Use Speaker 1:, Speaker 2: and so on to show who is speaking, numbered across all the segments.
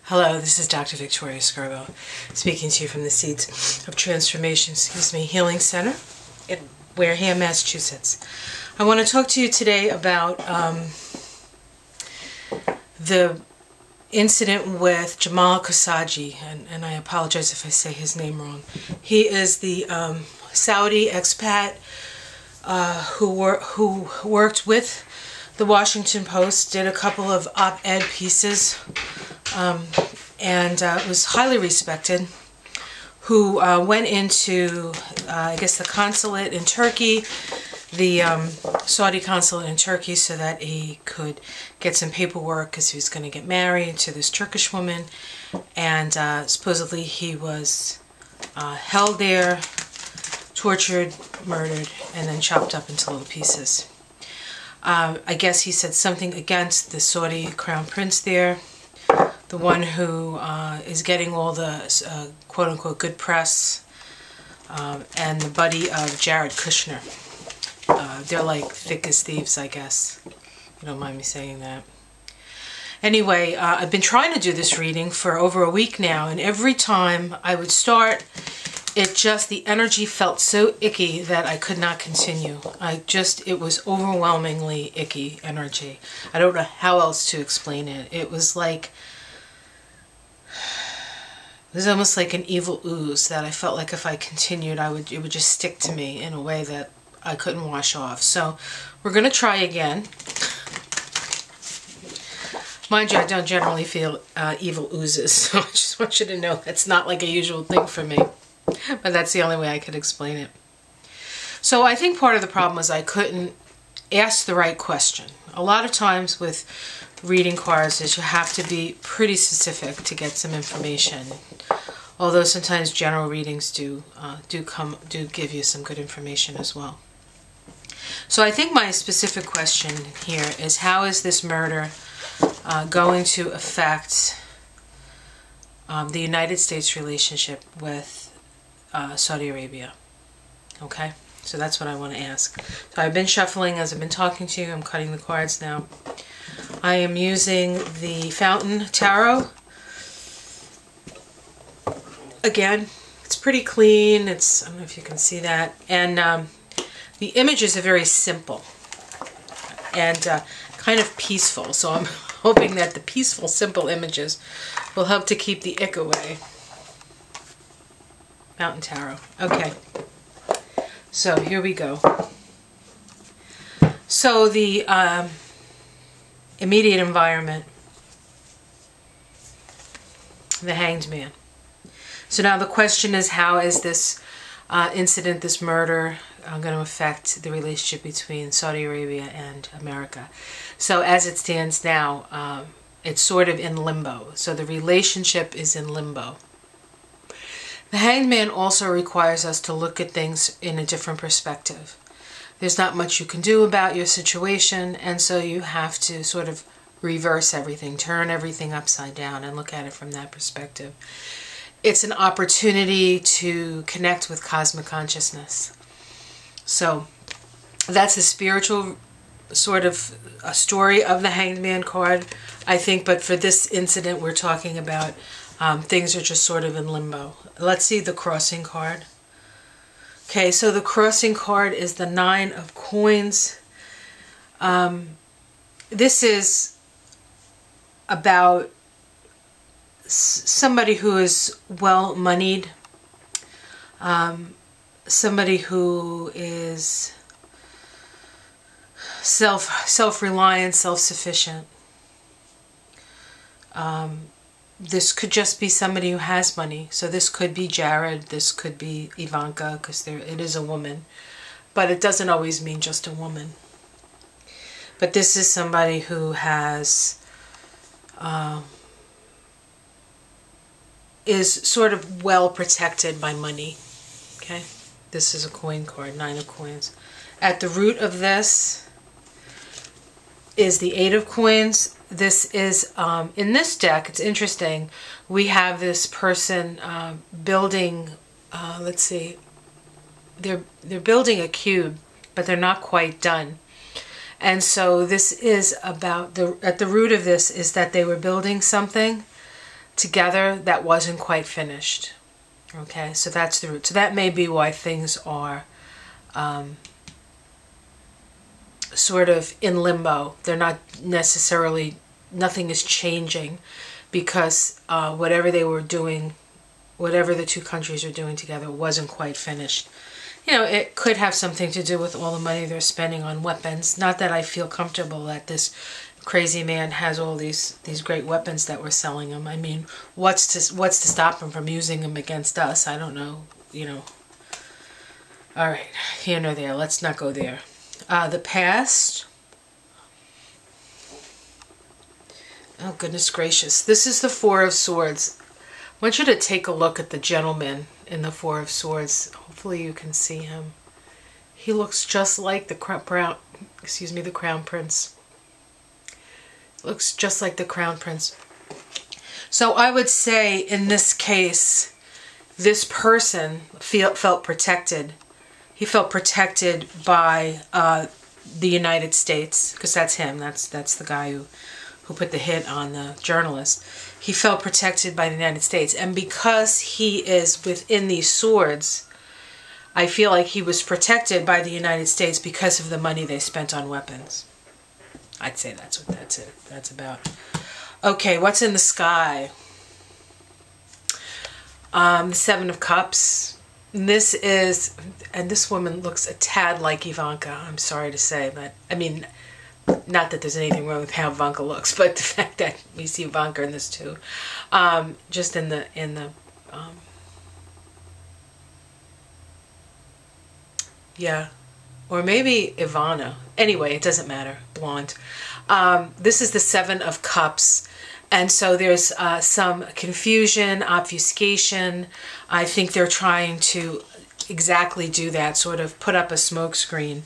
Speaker 1: Hello, this is Dr. Victoria Scarbo, speaking to you from the Seeds of Transformation, Healing Center in Wareham, Massachusetts. I want to talk to you today about the incident with Jamal Khashoggi, and I apologize if I say his name wrong. He is the Saudi expat who worked with the Washington Post, did a couple of op-ed pieces, and was highly respected, who went into, I guess, the consulate in Turkey, the Saudi consulate in Turkey, so that he could get some paperwork because he was going to get married to this Turkish woman, and supposedly he was held there, tortured, murdered, and then chopped up into little pieces. I guess he said something against the Saudi crown prince there, the one who is getting all the quote-unquote good press, and the buddy of Jared Kushner. They're like thick as thieves, I guess. You don't mind me saying that. Anyway, I've been trying to do this reading for over a week now, and every time I would start, the energy felt so icky that I could not continue. It was overwhelmingly icky energy. I don't know how else to explain it. It was almost like an evil ooze that I felt like if I continued, it would just stick to me in a way that I couldn't wash off. So we're going to try again. Mind you, I don't generally feel evil oozes, so I just want you to know that's not like a usual thing for me. But that's the only way I could explain it. So I think part of the problem was I couldn't ask the right question. A lot of times with reading cards is you have to be pretty specific to get some information. Although sometimes general readings do give you some good information as well. So I think my specific question here is, how is this murder going to affect the United States relationship with Saudi Arabia? Okay, so that's what I want to ask. So I've been shuffling as I've been talking to you. I'm cutting the cards now. I am using the Fountain Tarot. Again, it's pretty clean. I don't know if you can see that. And the images are very simple and kind of peaceful. So I'm hoping that the peaceful, simple images will help to keep the ick away. Mountain Tarot. Okay. So here we go. So the immediate environment. The Hanged Man. So now the question is, how is this incident, this murder, going to affect the relationship between Saudi Arabia and America? So as it stands now, it's sort of in limbo. So the relationship is in limbo. The Hanged Man also requires us to look at things in a different perspective. There's not much you can do about your situation, and so you have to sort of reverse everything, turn everything upside down, and look at it from that perspective. It's an opportunity to connect with cosmic consciousness. So that's a spiritual sort of a story of the Hanged Man card, I think, but for this incident we're talking about things are just sort of in limbo. Let's see the Crossing card. Okay, so the Crossing card is the Nine of Coins. This is about somebody who is well-moneyed, somebody who is self-reliant, self-sufficient. This could just be somebody who has money. So this could be Jared, this could be Ivanka, because it is a woman. But it doesn't always mean just a woman. But this is somebody who has, is sort of well protected by money. Okay? This is a coin card, Nine of Coins. At the root of this is the Eight of Coins. This is, in this deck, it's interesting, we have this person building, let's see, they're building a cube, but they're not quite done. And so this is about, at the root of this is that they were building something together that wasn't quite finished. Okay, so that's the root. So that may be why things are sort of in limbo. They're not necessarily, nothing is changing, because whatever they were doing, whatever the two countries are doing together wasn't quite finished. You know, it could have something to do with all the money they're spending on weapons. Not that I feel comfortable that this crazy man has all these great weapons that we're selling him. I mean, what's to stop him from using them against us? I don't know, you know. All right, here nor there. Let's not go there. The past. Oh, goodness gracious. This is the Four of Swords. I want you to take a look at the gentleman in the Four of Swords. Hopefully you can see him. He looks just like the Crown Prince. Looks just like the Crown Prince. So I would say in this case, this person felt protected. He felt protected by the United States, because that's him. That's the guy who put the hit on the journalist. He felt protected by the United States, and because he is within these swords, I feel like he was protected by the United States because of the money they spent on weapons. I'd say that's what that's about. Okay, what's in the sky? The Seven of Cups. This is, and this woman looks a tad like Ivanka, I'm sorry to say, but I mean, not that there's anything wrong with how Ivanka looks, but the fact that we see Ivanka in this too. Just in the yeah. Or maybe Ivana. Anyway, it doesn't matter. Blonde. This is the Seven of Cups. And so there's some confusion, obfuscation. I think they're trying to exactly do that, sort of put up a smokescreen,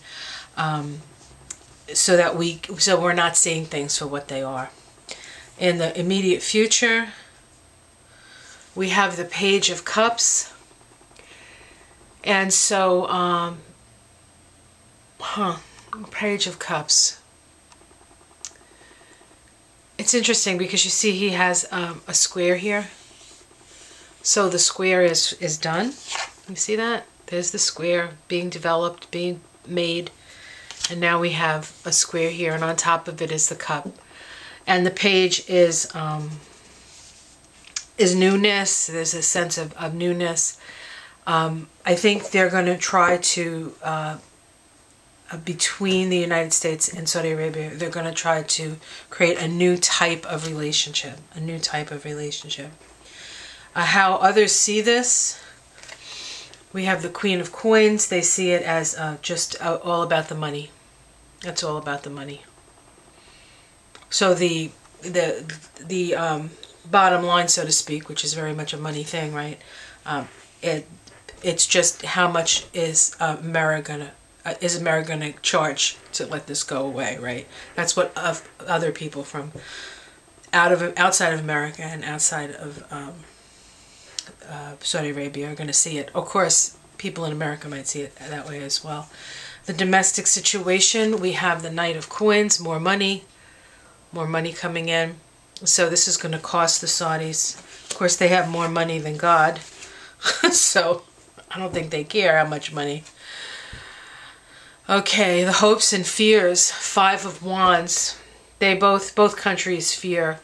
Speaker 1: so we're not seeing things for what they are. In the immediate future, we have the Page of Cups. And so, Page of Cups. It's interesting because you see he has a square here. So the square is done. You see that? There's the square being developed, being made. And now we have a square here, and on top of it is the cup. And the page is newness. There's a sense of newness. I think they're going to try to, between the United States and Saudi Arabia, they're going to try to create a new type of relationship. A new type of relationship. How others see this, we have the Queen of Coins. They see it as just all about the money. It's all about the money. So the bottom line, so to speak, which is very much a money thing, right? It's just how much is America gonna charge to let this go away, right? That's what other people from outside of America and outside of Saudi Arabia are going to see it. Of course, people in America might see it that way as well. The domestic situation, we have the Knight of Coins, more money coming in. So this is going to cost the Saudis. Of course, they have more money than God, so I don't think they care how much money. Okay, the hopes and fears, Five of Wands. They both countries fear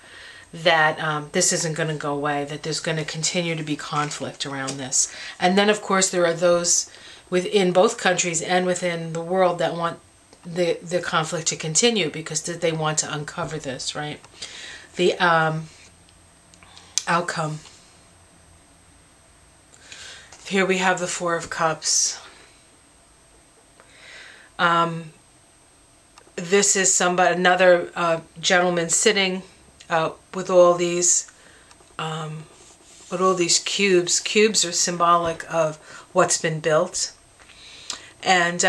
Speaker 1: that this isn't going to go away, that there's going to continue to be conflict around this. And then, of course, there are those within both countries and within the world that want the conflict to continue because they want to uncover this, right? The outcome. Here we have the Four of Cups. This is another gentleman sitting with all these cubes. Cubes are symbolic of what's been built, and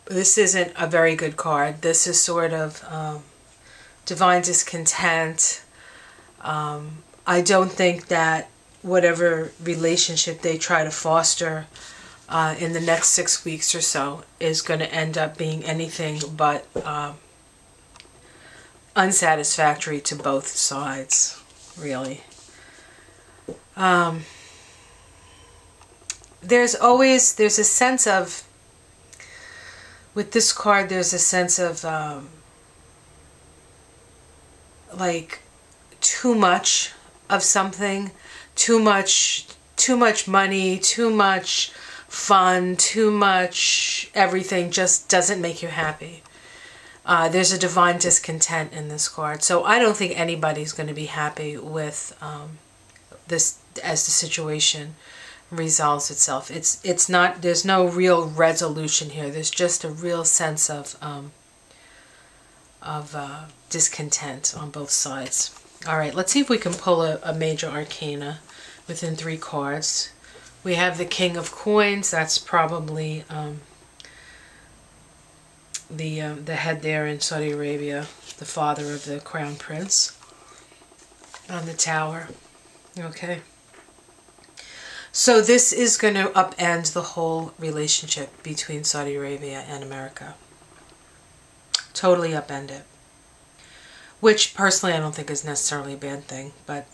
Speaker 1: this isn't a very good card. This is sort of divine discontent. I don't think that whatever relationship they try to foster in the next 6 weeks or so is going to end up being anything but unsatisfactory to both sides. really. There's a sense of, with this card, there's a sense of like too much of something, too much money, too much fun, too much everything just doesn't make you happy. There's a divine discontent in this card. So I don't think anybody's going to be happy with this as the situation resolves itself. It's not, there's no real resolution here. There's just a real sense of discontent on both sides. All right, let's see if we can pull a major arcana within 3 cards. We have the King of Coins. That's probably the head there in Saudi Arabia, the father of the Crown Prince on the Tower. Okay. So this is going to upend the whole relationship between Saudi Arabia and America. Totally upend it. Which, personally, I don't think is necessarily a bad thing, but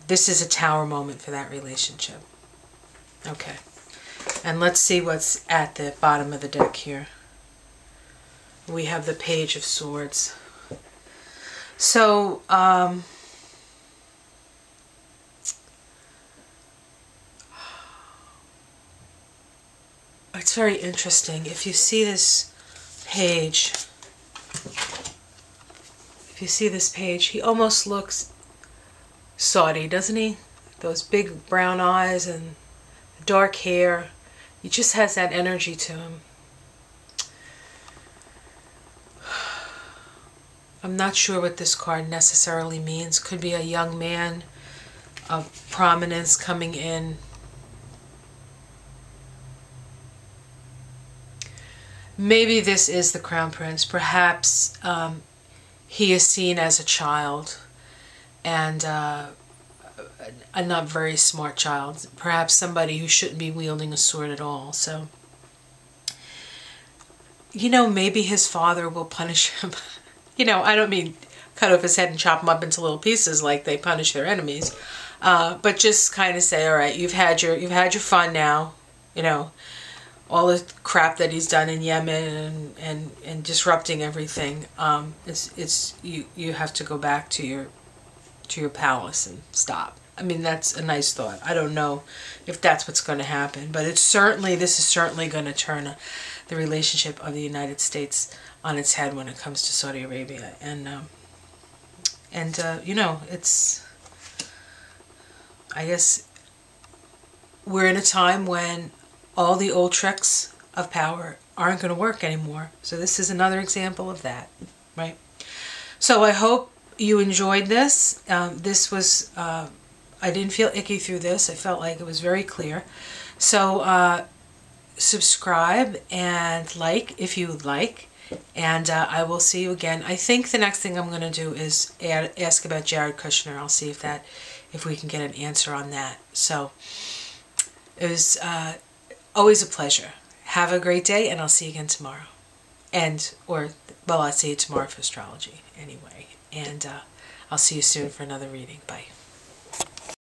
Speaker 1: this is a Tower moment for that relationship. Okay. And let's see what's at the bottom of the deck here. We have the Page of Swords. So, it's very interesting. If you see this page, he almost looks Saudi, doesn't he? Those big brown eyes and dark hair. He just has that energy to him. I'm not sure what this card necessarily means. Could be a young man of prominence coming in. Maybe this is the Crown Prince. Perhaps he is seen as a child, and a not very smart child. Perhaps somebody who shouldn't be wielding a sword at all. So, you know, maybe his father will punish him. You know, I don't mean cut off his head and chop him up into little pieces like they punish their enemies, but just kind of say, all right, you've had your fun now. You know, all the crap that he's done in Yemen and disrupting everything. You have to go back to your palace and stop. I mean, that's a nice thought. I don't know if that's what's going to happen, but this is certainly going to turn the relationship of the United States on its head when it comes to Saudi Arabia. And you know, I guess we're in a time when all the old tricks of power aren't going to work anymore. So this is another example of that, right? So I hope you enjoyed this. This was, I didn't feel icky through this. I felt like it was very clear. So subscribe and like if you like. And I will see you again. I think the next thing I'm going to do is ask about Jared Kushner. I'll see if we can get an answer on that. So it was always a pleasure. Have a great day, and I'll see you again tomorrow. Well, I'll see you tomorrow for astrology anyway. And I'll see you soon for another reading. Bye.